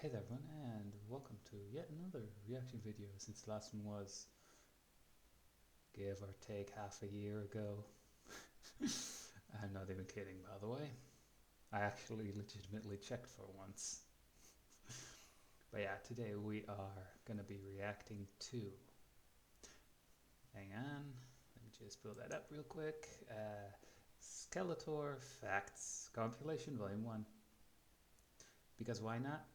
Hey there everyone, and welcome to yet another reaction video since the last one was, give or take, half a year ago. I'm not even kidding, by the way. I actually legitimately checked for once. But yeah, today we are going to be reacting to, hang on, let me just pull that up real quick, Skeletor Facts Compilation Volume 1. Because why not?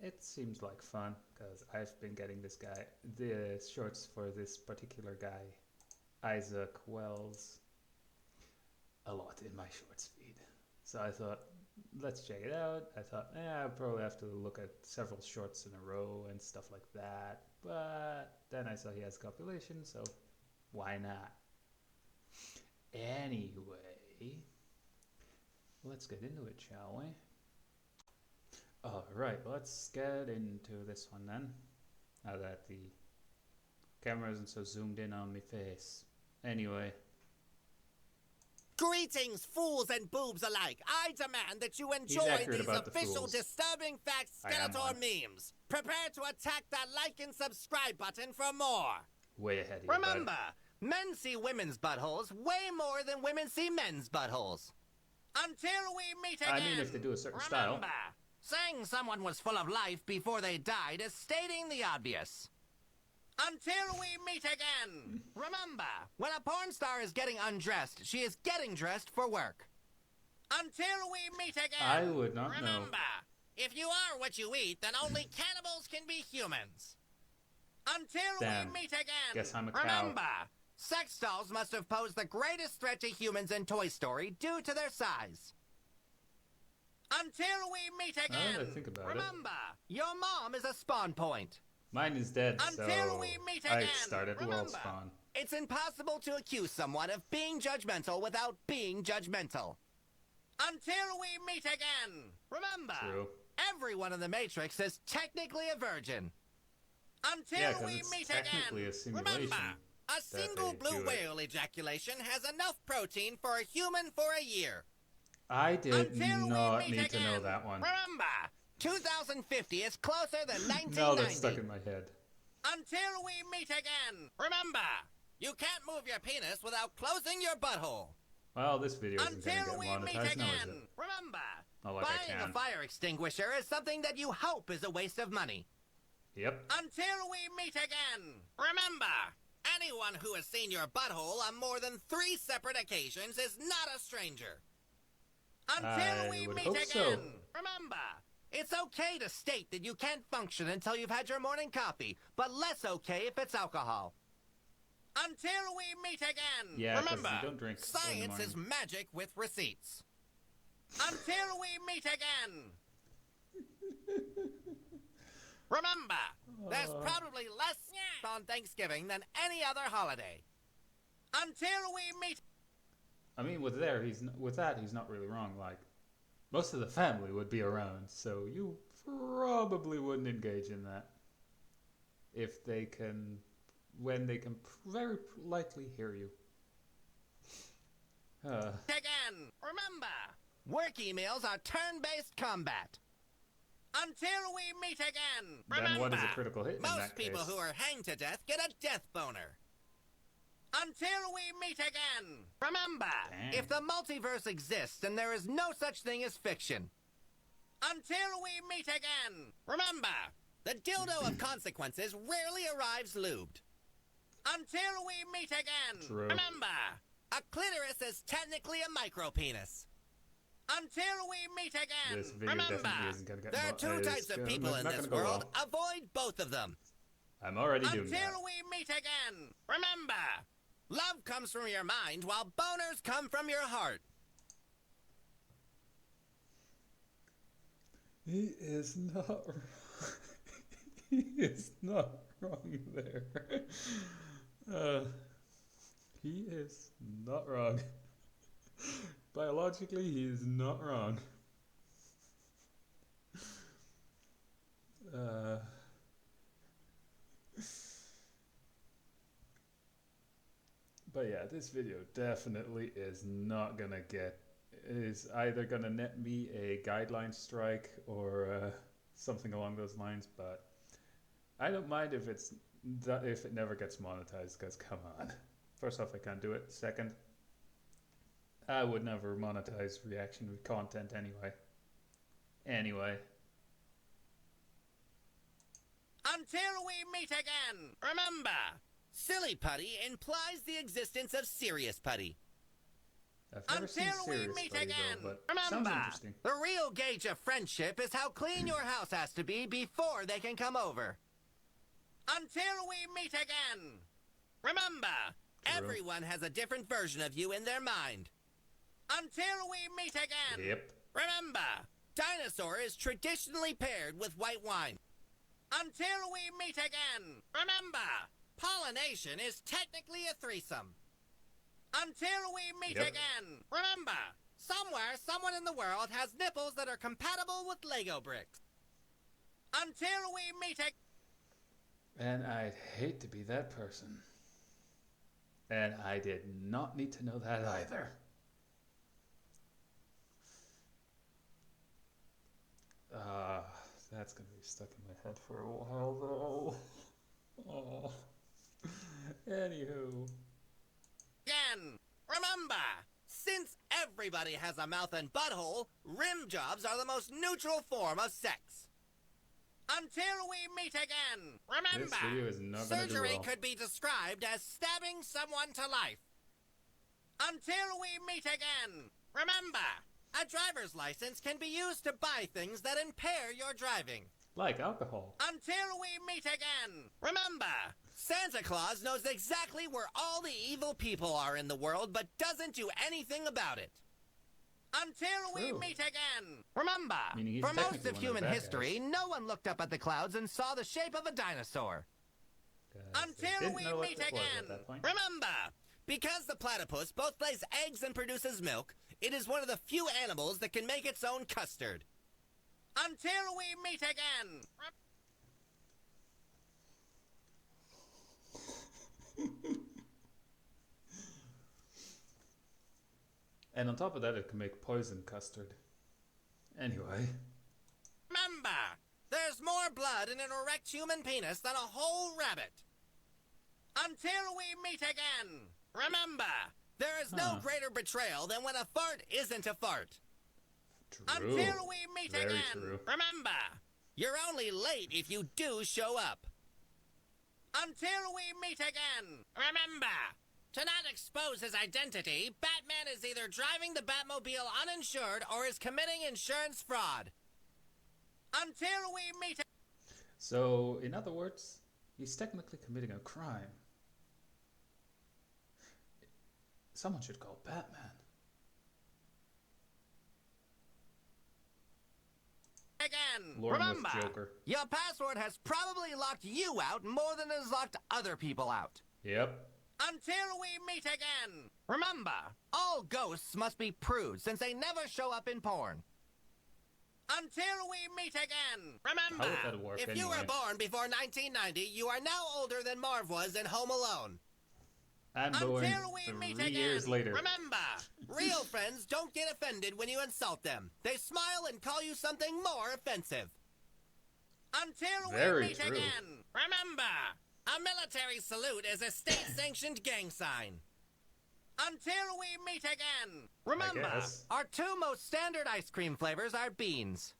It seems like fun, because I've been getting the shorts for this particular guy, Isaak Wells, a lot in my shorts feed. So I thought, let's check it out. I thought, I'll probably have to look at several shorts in a row and stuff like that. But then I saw he has a compilation, so why not? Anyway, let's get into it, shall we? Alright, let's get into this one then. Now that the camera isn't so zoomed in on my face. Anyway. Greetings, fools and boobs alike. I demand that you enjoy these official disturbing facts Skeletor memes. Prepare to attack that like and subscribe button for more. Way ahead of you, Remember, men see women's buttholes way more than women see men's buttholes. Until we meet again. I mean, if they do a certain style. Remember, saying someone was full of life before they died is stating the obvious. Until we meet again. Remember, when a porn star is getting undressed, she is getting dressed for work. Until we meet again. I would not know. Remember, if you are what you eat, then only cannibals can be humans. Until we meet again. Guess I'm a cow. Remember, sex dolls must have posed the greatest threat to humans in Toy Story due to their size. Until we meet again. Now that I think about Remember, your mom is a spawn point. Mine is dead, Until we meet again. I started World Spawn. It's impossible to accuse someone of being judgmental without being judgmental. Until we meet again. Remember, True. Everyone in the Matrix is technically a virgin. Until we meet again. A Remember, a single blue whale ejaculation has enough protein for a human for a year. I did not need to know that one. Remember, 2050 is closer than 1990. No, that's stuck in my head. Until we meet again. Remember, you can't move your penis without closing your butthole. Well, this video isn't going to Until get we meet monetized, again. no, is it? Remember, Not like buying a fire extinguisher is something that you hope is a waste of money. Yep. Until we meet again. Remember, anyone who has seen your butthole on more than 3 separate occasions is not a stranger. Until we meet again. So. Remember, it's okay to state that you can't function until you've had your morning coffee, but less okay if it's alcohol. Until we meet again. Yeah, remember, you don't drink science is magic with receipts. Until we meet again. Remember, there's probably less on Thanksgiving than any other holiday. Until we meet. I mean, with that, he's not really wrong. Like, most of the family would be around, so you probably wouldn't engage in that. If they can, when they can very likely hear you. Again, remember, work emails are turn-based combat. Until we meet again. Remember, then what is a critical hit in that most people who are hanged to death get a death boner. Until we meet again. Remember, if the multiverse exists, then there is no such thing as fiction. Until we meet again. Remember, the dildo of consequences rarely arrives lubed. Until we meet again. True. Remember, a clitoris is technically a micropenis. Until we meet again. This video definitely isn't gonna get there are 2 types of people in this world. Well. Avoid both of them. I'm already doing that. Until we meet again. Remember, love comes from your mind while boners come from your heart. He is not wrong. He is not wrong there. He is not wrong. Biologically, he is not wrong. But yeah, this video definitely is not gonna is either gonna net me a guideline strike or something along those lines. But I don't mind if if it never gets monetized, because come on. First off, I can't do it. Second, I would never monetize reaction content anyway. Anyway. Until we meet again, remember, silly putty implies the existence of serious putty. I've never seen Until we serious meet putty again, though, but sounds remember, interesting. the real gauge of friendship is how clean your house has to be before they can come over. Until we meet again, remember, everyone has a different version of you in their mind. Until we meet again, Yep. remember, dinosaur is traditionally paired with white wine. Until we meet again, remember, pollination is technically a threesome. Until we meet again, remember, somewhere, someone in the world has nipples that are compatible with Lego bricks. Until we meet again. And I'd hate to be that person. And I did not need to know that either. That's gonna be stuck in my head for a while though. Oh. Anywho. Again, remember, since everybody has a mouth and butthole, rim jobs are the most neutral form of sex. Until we meet again, remember, This video is not gonna do surgery well. could be described as stabbing someone to life. Until we meet again, remember, a driver's license can be used to buy things that impair your driving. Like alcohol. Until we meet again, remember, Santa Claus knows exactly where all the evil people are in the world, but doesn't do anything about it. Until we True. meet again, remember, Meaning he's for most technically of one of the human bad history, guys. no one looked up at the clouds and saw the shape of a dinosaur. Until we meet again, remember, because the platypus both lays eggs and produces milk, it is one of the few animals that can make its own custard. Until we meet again. And on top of that, it can make poison custard. Anyway. Remember, there's more blood in an erect human penis than a whole rabbit. Until we meet again. Remember, there is no greater betrayal than when a fart isn't a fart. True. Until we meet Very again. true. Remember, you're only late if you do show up. Until we meet again. Remember, to not expose his identity, Batman is either driving the Batmobile uninsured or is committing insurance fraud. Until we meet. So, in other words, he's technically committing a crime. Someone should call Batman. Again. Lord Remember, with Joker. your password has probably locked you out more than it has locked other people out. Yep. Until we meet again. Remember, all ghosts must be prudes since they never show up in porn. Until we meet again. Remember, How would that work if you anyway? were born before 1990, you are now older than Marv was in Home Alone. I'm born Until we meet 3 again. years later. Remember, real friends don't get offended when you insult them. They smile and call you something more offensive. Until Very we meet true. again. Remember, a military salute is a state-sanctioned gang sign. Until we meet again. Remember, guess. our two most standard ice cream flavors are beans.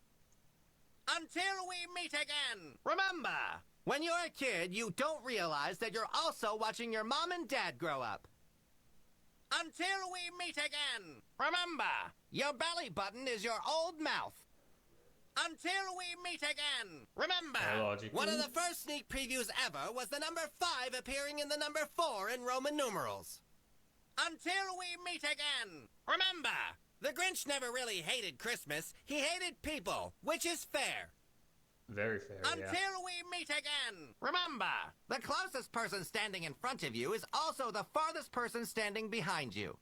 Until we meet again. Remember, when you're a kid, you don't realize that you're also watching your mom and dad grow up. Until we meet again. Remember, your belly button is your old mouth. Until we meet again. Remember, Biologically. one of the first sneak previews ever was the number 5 appearing in the number 4 in Roman numerals. Until we meet again. Remember, the Grinch never really hated Christmas. He hated people, which is fair. Very fair, Until we meet again. Remember, the closest person standing in front of you is also the farthest person standing behind you.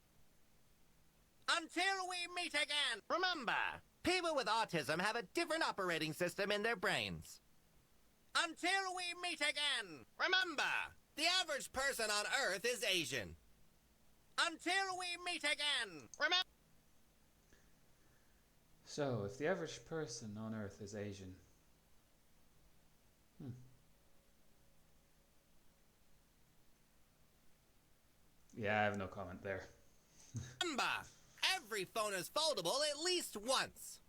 Until we meet again. Remember, people with autism have a different operating system in their brains. Until we meet again. Remember, the average person on Earth is Asian. Until we meet again. Remember. So, if the average person on Earth is Asian, Hmm. Yeah, I have no comment there. Remember, every phone is foldable at least once.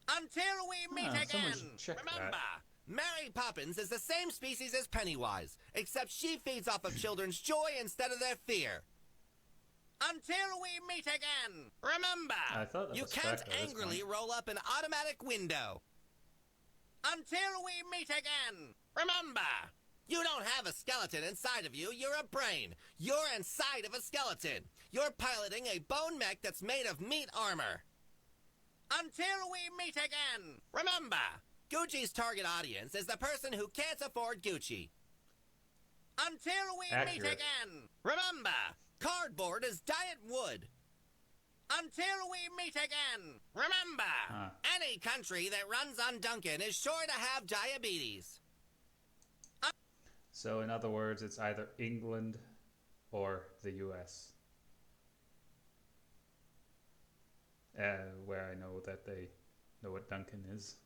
Until we meet Someone again. should check Remember, that. Mary Poppins is the same species as Pennywise, except she feeds off of children's joy instead of their fear. Until we meet again. Remember, I thought that you was can't correct at this angrily point. roll up an automatic window. Until we meet again. Remember, you don't have a skeleton inside of you, you're a brain. You're inside of a skeleton. You're piloting a bone mech that's made of meat armor. Until we meet again. Remember, Gucci's target audience is the person who can't afford Gucci. Until we meet Accurate. again. Remember, cardboard is diet wood. Until we meet again. Remember, any country that runs on Dunkin' is sure to have diabetes. So in other words, it's either England or the US. Where I know that they know what Duncan is.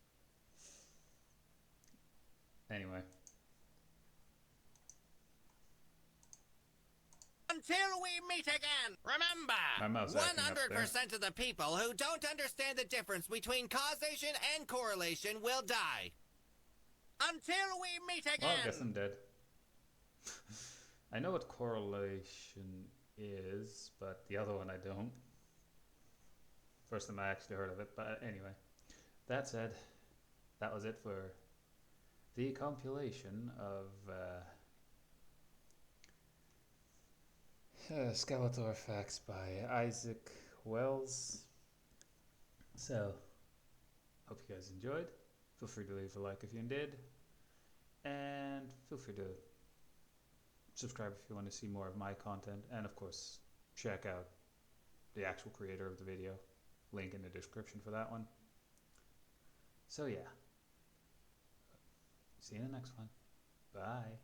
Anyway. Until we meet again. My mouse Remember, acting up there. 100% of the people who don't understand the difference between causation and correlation will die. Until we meet again. Well, I guess I'm dead. I know what correlation is, but the other one I don't. First time I actually heard of it, but anyway. That said, that was it for the compilation of Skeletor facts by Isaak Wells. So, hope you guys enjoyed. Feel free to leave a like if you did. And feel free to subscribe if you want to see more of my content. And of course, check out the actual creator of the video. Link in the description for that one. So yeah. See you in the next one. Bye.